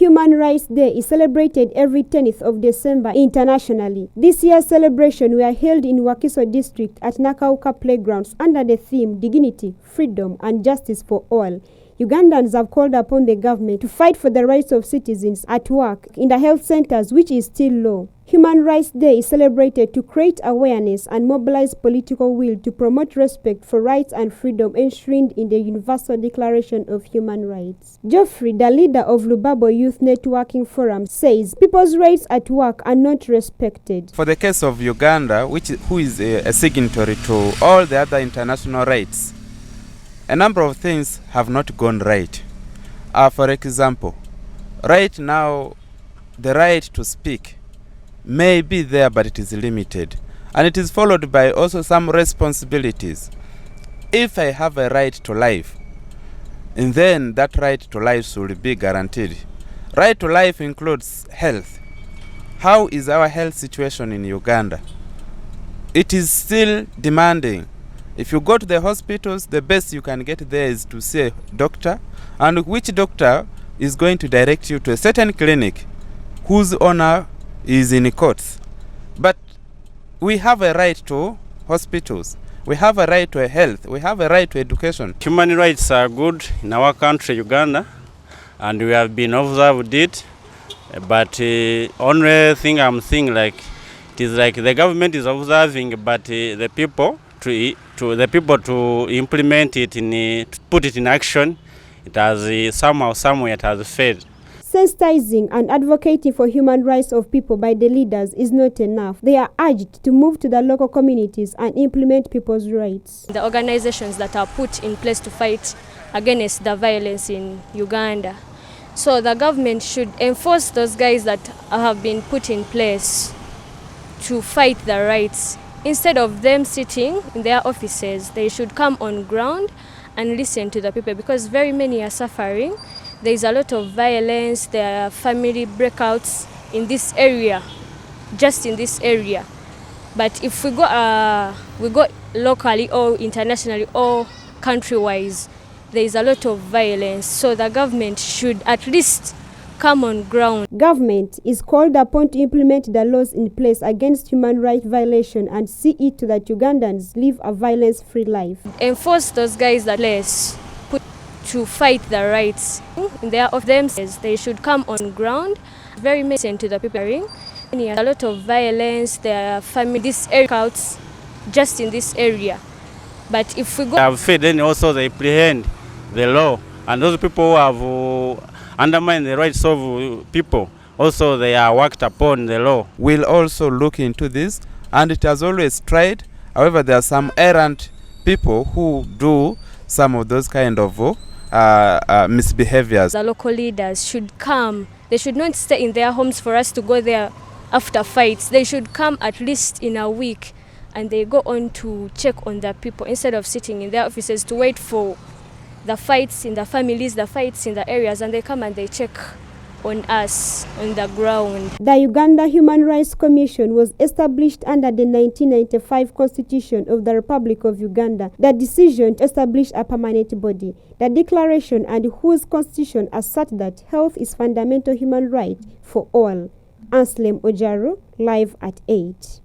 Human Rights Day is celebrated every 10th of December internationally. This year's celebration were held in Wakiso district at Nakauka Playgrounds under the theme Dignity, Freedom and Justice for All. Ugandans have called upon the government to fight for the rights of citizens at work, in the health centers, which is still low. Human Rights Day is celebrated to create awareness and mobilize political will to promote respect for rights and freedom enshrined in the Universal Declaration of Human Rights. Geoffrey, the leader of Lubabo Youth Networking Forum, says people's rights at work are not respected. For the case of Uganda, who is a signatory to all the other international rights, a number of things have not gone right. For example, right now, the right to speak may be there, but it is limited. And it is followed by also some responsibilities. If I have a right to life, and then that right to life should be guaranteed. Right to life includes health. How is our health situation in Uganda? It is still demanding. If you go to the hospitals, the best you can get there is to see a doctor, and which doctor is going to direct you to a certain clinic whose owner is in courts. But we have a right to hospitals. We have a right to health. We have a right to education. Human rights are good in our country, Uganda, and we have been observed it. But only thing I'm seeing, like, it is like the government is observing, but the people to implement it, to put it in action, it has somewhere it has failed. Sensitizing and advocating for human rights of people by the leaders is not enough. They are urged to move to the local communities and implement people's rights. The organizations that are put in place to fight against the violence in Uganda. So the government should enforce those guys that have been put in place to fight the rights. Instead of them sitting in their offices, they should come on ground and listen to the people, because very many are suffering. There is a lot of violence, there are family breakouts in this area, just in this area. But if we go locally or internationally or country-wise, there is a lot of violence. So the government should at least come on ground. Government is called upon to implement the laws in place against human rights violation and see it to that Ugandans live a violence-free life. Enforce those guys that less put to fight the rights in their of themselves. They should come on ground, very messy to the people. A lot of violence, there are family breakouts just in this area. But if we go have faith, then also they apprehend the law, and those people who have undermine the rights of people, also they are worked upon the law. We'll also look into this, and it has always tried. However, there are some errant people who do some of those kind of misbehaviors. The local leaders should come. They should not stay in their homes for us to go there after fights. They should come at least in a week, and they go on to check on the people instead of sitting in their offices to wait for the fights in the families, the fights in the areas, and they come and they check on us on the ground. The Uganda Human Rights Commission was established under the 1995 Constitution of the Republic of Uganda. The decision to establish a permanent body, the declaration and whose constitution assert that health is fundamental human right for all. Anselm Ojaru, live at 8.